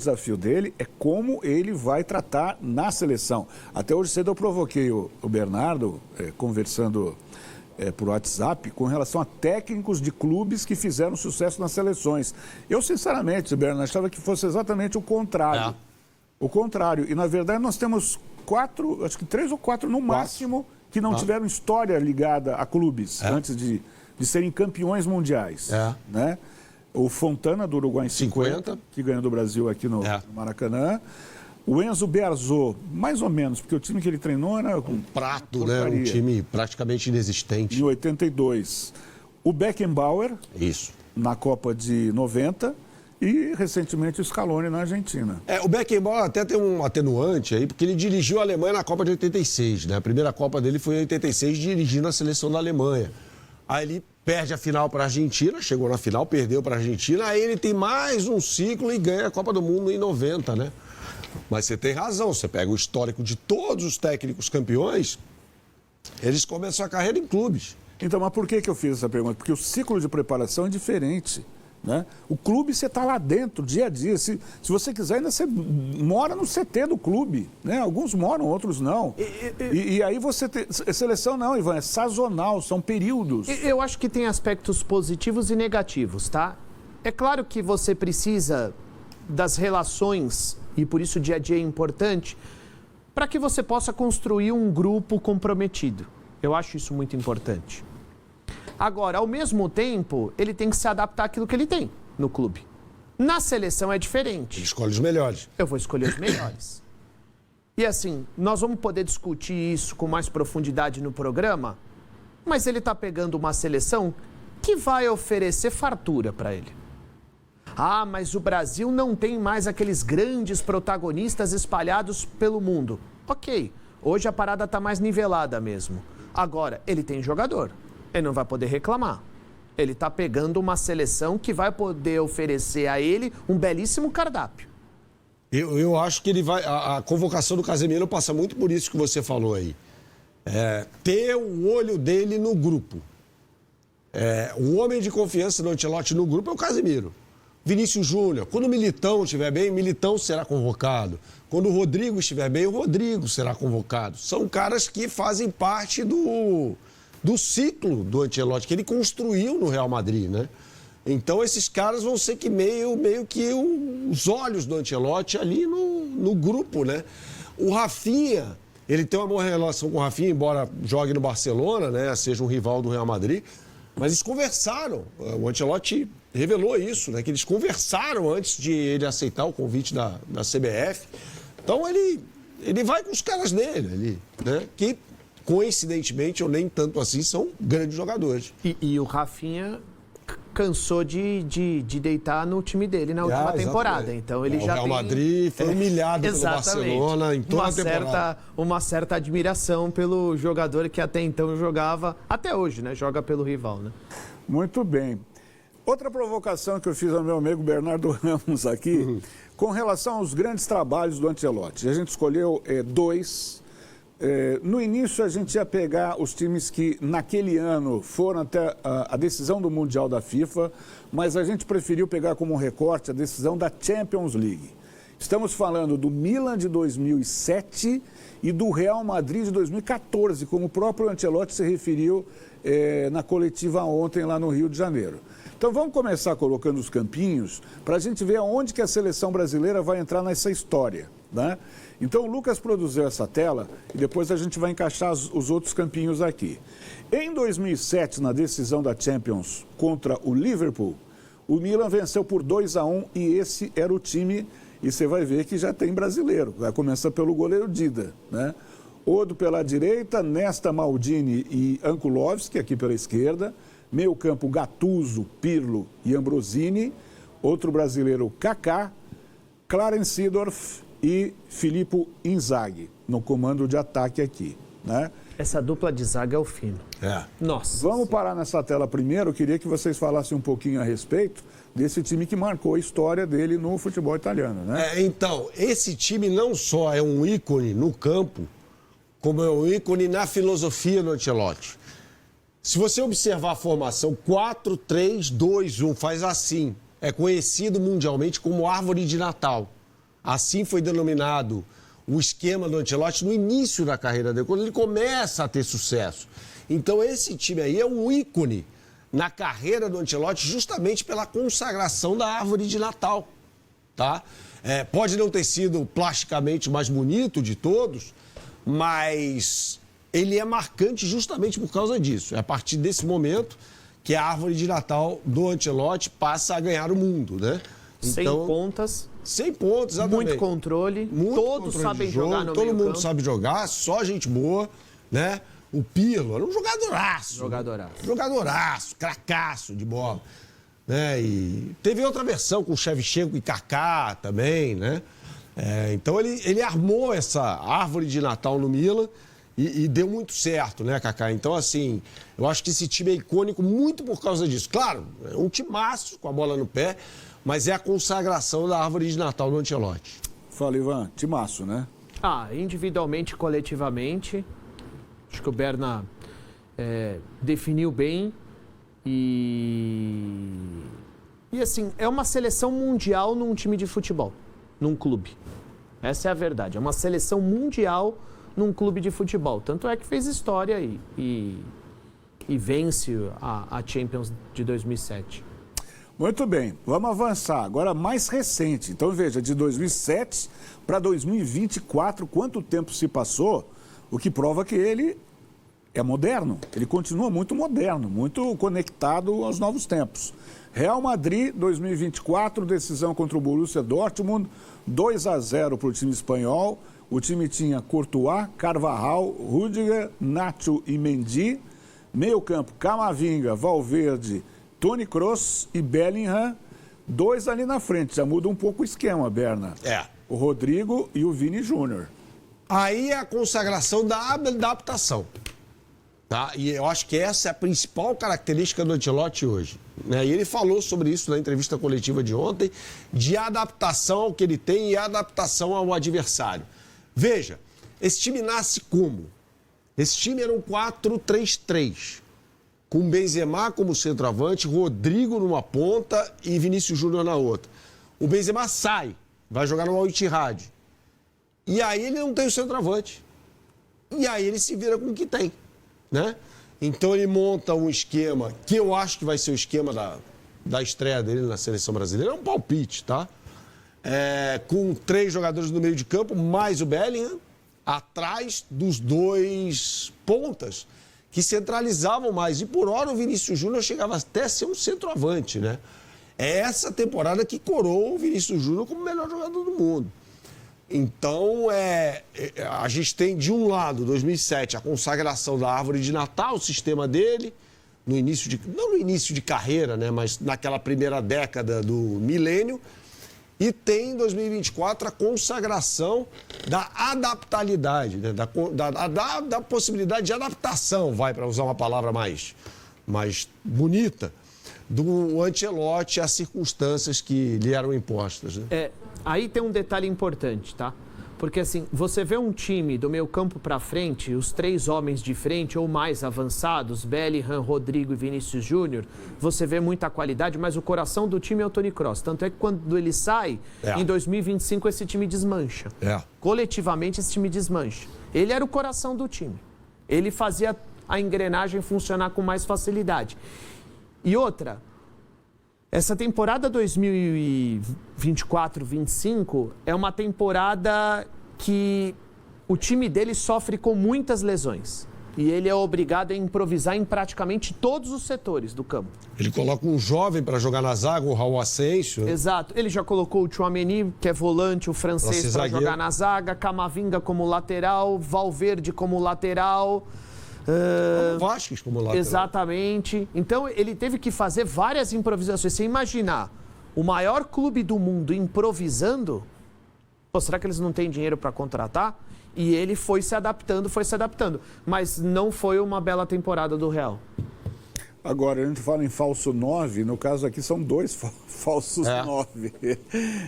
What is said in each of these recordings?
desafio dele é como ele vai tratar na seleção. Até hoje cedo eu provoquei o Bernardo, conversando por WhatsApp, com relação a técnicos de clubes que fizeram sucesso nas seleções. Eu, sinceramente, Bernardo, achava que fosse exatamente o contrário. O contrário. E, na verdade, nós temos 4, acho que 3 ou 4 no máximo, que não tiveram história ligada a clubes antes de serem campeões mundiais. Né? O Fontana, do Uruguai, em 50, que ganhou do Brasil aqui no Maracanã. O Enzo Bearzot, mais ou menos, porque o time que ele treinou era... Um prato, né? Um time praticamente inexistente. Em 82. O Beckenbauer, isso, na Copa de 90. E, recentemente, o Scaloni na Argentina. O Beckenbauer até tem um atenuante aí, porque ele dirigiu a Alemanha na Copa de 86, né? A primeira Copa dele foi em 86, dirigindo a seleção da Alemanha. Aí ele perde a final para a Argentina, chegou na final, perdeu para a Argentina, aí ele tem mais um ciclo e ganha a Copa do Mundo em 90, né? Mas você tem razão, você pega o histórico de todos os técnicos campeões, eles começam a carreira em clubes. Então, mas por que eu fiz essa pergunta? Porque o ciclo de preparação é diferente. Né? O clube, você está lá dentro, dia a dia. Se você quiser, ainda você mora no CT do clube. Né? Alguns moram, outros não. E aí você tem... Seleção não, Ivan, é sazonal, são períodos. Eu acho que tem aspectos positivos e negativos, tá? É claro que você precisa das relações, e por isso o dia a dia é importante, para que você possa construir um grupo comprometido. Eu acho isso muito importante. Agora, ao mesmo tempo, ele tem que se adaptar àquilo que ele tem no clube. Na seleção é diferente. Ele escolhe os melhores. Eu vou escolher os melhores. E assim, nós vamos poder discutir isso com mais profundidade no programa, mas ele está pegando uma seleção que vai oferecer fartura para ele. Ah, mas o Brasil não tem mais aqueles grandes protagonistas espalhados pelo mundo. Ok, hoje a parada está mais nivelada mesmo. Agora, ele tem jogador. Ele não vai poder reclamar. Ele está pegando uma seleção que vai poder oferecer a ele um belíssimo cardápio. Eu acho que ele vai... A convocação do Casemiro passa muito por isso que você falou aí. Ter o olho dele no grupo. O homem de confiança do Ancelotti no grupo é o Casemiro. Vinícius Júnior. Quando o Militão estiver bem, o Militão será convocado. Quando o Rodrigo estiver bem, o Rodrigo será convocado. São caras que fazem parte do ciclo do Ancelotti, que ele construiu no Real Madrid, né? Então, esses caras vão ser que meio que os olhos do Ancelotti ali no grupo, né? O Rafinha, ele tem uma boa relação com o Rafinha, embora jogue no Barcelona, né? Seja um rival do Real Madrid, mas eles conversaram. O Ancelotti revelou isso, né? Que eles conversaram antes de ele aceitar o convite da CBF. Então, ele vai com os caras dele ali, né? Que... coincidentemente, ou nem tanto assim, são grandes jogadores. E o Rafinha cansou de deitar no time dele na última temporada. Então ele já tem... O Real Madrid foi humilhado pelo Barcelona em toda a temporada. Uma certa admiração pelo jogador que até então jogava, até hoje, né? Joga pelo rival, né? Muito bem. Outra provocação que eu fiz ao meu amigo Bernardo Ramos aqui, com relação aos grandes trabalhos do Ancelotti. A gente escolheu 2... no início a gente ia pegar os times que naquele ano foram até a decisão do Mundial da FIFA, mas a gente preferiu pegar como recorte a decisão da Champions League. Estamos falando do Milan de 2007 e do Real Madrid de 2014, como o próprio Ancelotti se referiu na coletiva ontem lá no Rio de Janeiro. Então vamos começar colocando os campinhos para a gente ver aonde que a seleção brasileira vai entrar nessa história, né? Então o Lucas produziu essa tela e depois a gente vai encaixar os outros campinhos aqui. Em 2007, na decisão da Champions contra o Liverpool, o Milan venceu por 2-1 e esse era o time, e você vai ver que já tem brasileiro. Vai começar pelo goleiro Dida, né? Odo pela direita, Nesta, Maldini e Ankulovski, aqui pela esquerda. Meio campo, Gattuso, Pirlo e Ambrosini. Outro brasileiro, Kaká, Clarence Seedorf e Filippo Inzaghi, no comando de ataque aqui, né? Essa dupla de zaga é o fino. Nossa. Vamos parar nessa tela primeiro. Eu queria que vocês falassem um pouquinho a respeito desse time que marcou a história dele no futebol italiano, né? Então, esse time não só é um ícone no campo, como é um ícone na filosofia do Ancelotti. Se você observar a formação 4-3-2-1, faz assim. É conhecido mundialmente como árvore de Natal. Assim foi denominado o esquema do Ancelotti no início da carreira dele, quando ele começa a ter sucesso. Então, esse time aí é um ícone na carreira do Ancelotti justamente pela consagração da árvore de Natal, tá? Pode não ter sido plasticamente o mais bonito de todos, mas ele é marcante justamente por causa disso. É a partir desse momento que a árvore de Natal do Ancelotti passa a ganhar o mundo, né? Sem pontas. Sem pontos, exatamente. Muito controle. Todos sabem jogar no meio campo. Todo mundo sabe jogar, só gente boa, né? O Pirlo era um jogadoraço. Jogadoraço, cracaço de bola. Né? E teve outra versão com o Shevchenko e Kaká também, né? Então ele armou essa árvore de Natal no Milan e deu muito certo, né, Kaká? Então, assim, eu acho que esse time é icônico muito por causa disso. Claro, é um timaço com a bola no pé, mas é a consagração da árvore de Natal do Ancelotti. Fala, Ivan, timaço, né? Individualmente, coletivamente, acho que o Berna definiu bem e assim, é uma seleção mundial num time de futebol, num clube. Essa é a verdade, é uma seleção mundial num clube de futebol. Tanto é que fez história e vence a Champions de 2007. Muito bem, vamos avançar. Agora, mais recente. Então, veja, de 2007 para 2024, quanto tempo se passou, o que prova que ele é moderno. Ele continua muito moderno, muito conectado aos novos tempos. Real Madrid, 2024, decisão contra o Borussia Dortmund, 2-0 para o time espanhol. O time tinha Courtois, Carvajal, Rüdiger, Nacho e Mendy. Meio campo, Camavinga, Valverde, Toni Kroos e Bellingham. 2 ali na frente, já muda um pouco o esquema, Berna. O Rodrigo e o Vini Júnior. Aí é a consagração da adaptação. Tá? E eu acho que essa é a principal característica do Ancelotti hoje. Né? E ele falou sobre isso na entrevista coletiva de ontem, de adaptação ao que ele tem e adaptação ao adversário. Veja, esse time nasce como? Esse time era um 4-3-3, com Benzema como centroavante, Rodrigo numa ponta e Vinícius Júnior na outra. O Benzema sai, vai jogar no Al-Ittihad. E aí ele não tem o centroavante. E aí ele se vira com o que tem. Né? Então ele monta um esquema que eu acho que vai ser o esquema da estreia dele na seleção brasileira. É um palpite, tá? Com 3 jogadores no meio de campo, mais o Bellingham, atrás dos 2 pontas que centralizavam mais. E por hora o Vinícius Júnior chegava até a ser um centroavante, né? É essa temporada que coroou o Vinícius Júnior como o melhor jogador do mundo. Então, a gente tem, de um lado, 2007, a consagração da árvore de Natal, o sistema dele, não no início de carreira, né, mas naquela primeira década do milênio. E tem, em 2024, a consagração da adaptabilidade, né, da possibilidade de adaptação, para usar uma palavra mais bonita, do Ancelotti às circunstâncias que lhe eram impostas. Né? Aí tem um detalhe importante, tá? Porque assim, você vê um time do meio campo para frente, os 3 homens de frente ou mais avançados, Bellingham, Rodrigo e Vinícius Júnior, você vê muita qualidade, mas o coração do time é o Toni Kroos. Tanto é que quando ele sai, em 2025 esse time desmancha. Coletivamente esse time desmancha. Ele era o coração do time. Ele fazia a engrenagem funcionar com mais facilidade. E outra, essa temporada 2024-25 é uma temporada que o time dele sofre com muitas lesões. E ele é obrigado a improvisar em praticamente todos os setores do campo. Ele coloca um jovem para jogar na zaga, o Raul Asensio. Exato. Ele já colocou o Tchouaméni, que é volante, o francês, para jogar na zaga, Camavinga como lateral, Valverde como lateral... O Vasquez como lateral. Exatamente. Então, ele teve que fazer várias improvisações. Você imaginar o maior clube do mundo improvisando, será que eles não têm dinheiro para contratar? E ele foi se adaptando. Mas não foi uma bela temporada do Real. Agora, a gente fala em falso 9, no caso aqui são 2 falsos 9.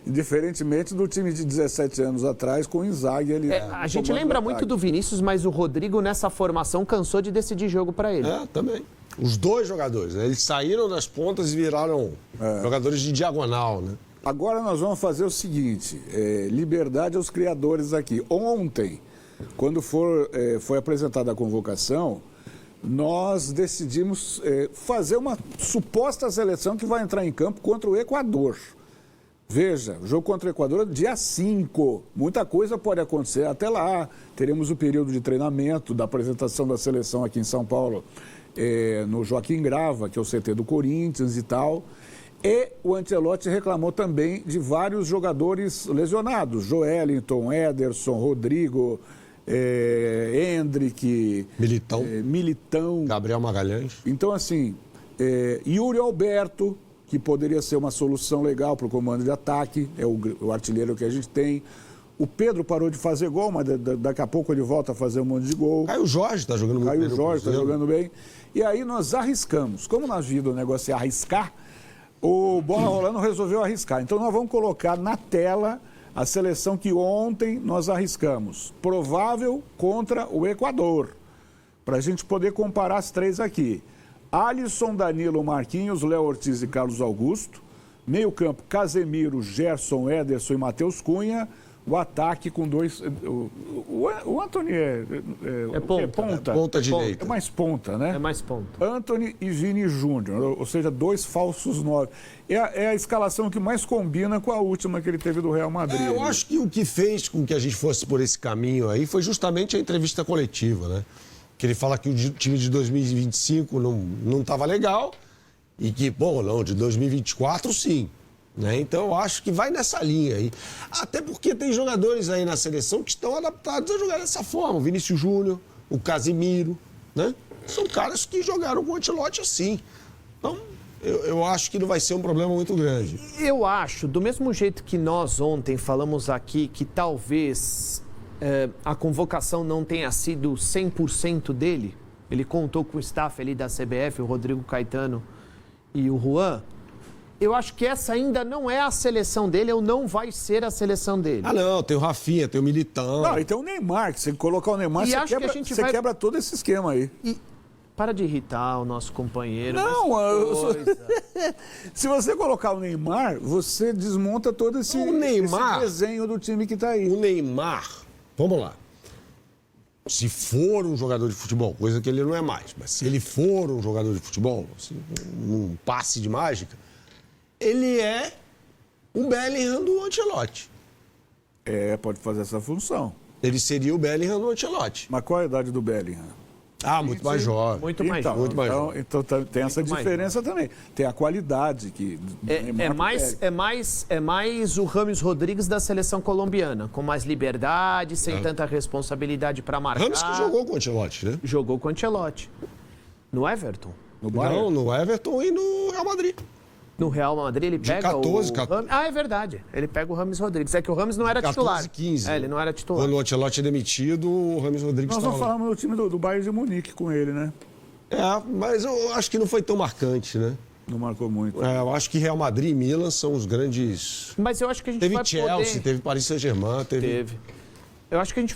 Diferentemente do time de 17 anos atrás, com o Inzaghi. A gente lembra muito do Vinícius, mas o Rodrigo nessa formação cansou de decidir jogo para ele. Também. Os 2 jogadores, né? Eles saíram das pontas e viraram jogadores de diagonal, né? Agora nós vamos fazer o seguinte, liberdade aos criadores aqui. Ontem, quando foi apresentada a convocação, nós decidimos fazer uma suposta seleção que vai entrar em campo contra o Equador. Veja, o jogo contra o Equador é dia 5. Muita coisa pode acontecer até lá. Teremos o período de treinamento da apresentação da seleção aqui em São Paulo, no Joaquim Grava, que é o CT do Corinthians e tal. E o Ancelotti reclamou também de vários jogadores lesionados. Joelinton, Ederson, Rodrigo, Hendrick, Militão, Gabriel Magalhães. Então, assim, Yuri Alberto, que poderia ser uma solução legal para o comando de ataque, é o artilheiro que a gente tem. O Pedro parou de fazer gol, mas daqui a pouco ele volta a fazer um monte de gol. Caio Jorge está jogando muito bem. Caio Jorge está jogando bem. E aí nós arriscamos. Como na vida o negócio é arriscar, o Bola Rolando resolveu arriscar. Então nós vamos colocar na tela a seleção que ontem nós arriscamos. Provável contra o Equador. Para a gente poder comparar as três aqui. Alisson, Danilo, Marquinhos, Léo Ortiz e Carlos Augusto. Meio campo, Casemiro, Gerson, Ederson e Matheus Cunha. O ataque com dois... O Antony é ponta. Ponta direita. É mais ponta, né? É mais ponta. Antony e Vini Júnior, ou seja, 2 falsos 9. É a escalação que mais combina com a última que ele teve do Real Madrid. Eu acho que o que fez com que a gente fosse por esse caminho aí foi justamente a entrevista coletiva, né? Que ele fala que o time de 2025 não estava legal e que, bom, não, de 2024 sim. Né? Então, eu acho que vai nessa linha aí. Até porque tem jogadores aí na seleção que estão adaptados a jogar dessa forma. O Vinícius Júnior, o Casemiro, né? São caras que jogaram com o Ancelotti assim. Então, eu acho que não vai ser um problema muito grande. Eu acho, do mesmo jeito que nós ontem falamos aqui, que talvez a convocação não tenha sido 100% dele, ele contou com o staff ali da CBF, o Rodrigo Caetano e o Juan. Eu acho que essa ainda não é a seleção dele, ou não vai ser a seleção dele. Ah, não, tem o Rafinha, tem o Militão. Não, e tem o Neymar, que se colocar o Neymar, você quebra todo esse esquema aí. E para de irritar o nosso companheiro. Não, se você colocar o Neymar, você desmonta todo esse desenho do time que está aí. O Neymar, vamos lá. Se for um jogador de futebol, coisa que ele não é mais, mas se ele for um jogador de futebol, assim, um passe de mágica, ele é o Bellingham do Ancelotti. Pode fazer essa função. Ele seria o Bellingham do Ancelotti. Mas qual a idade do Bellingham? Ah, muito mais jovem. Muito mais jovem. Muito mais jovem. Então tem essa diferença também. Tem a qualidade que... É mais o Rames Rodrigues da seleção colombiana, com mais liberdade, sem tanta responsabilidade para marcar. Rames que jogou com o Ancelotti, né? Jogou com o Ancelotti. No Everton. Não, no Everton e no Real Madrid. No Real Madrid ele pega 14. É verdade. Ele pega o Rames Rodrigues. É que o Rames não era 14, titular. 15. Ele não era titular. Quando o Ancelotti é demitido, o Rames Rodrigues Nós estava não falamos do time do Bayern de Munique com ele, né? Mas eu acho que não foi tão marcante, né? Não marcou muito. Eu acho que Real Madrid e Milan são os grandes... Mas eu acho que a gente Teve vai Chelsea, teve Paris Saint-Germain, Teve. Eu acho que a gente vai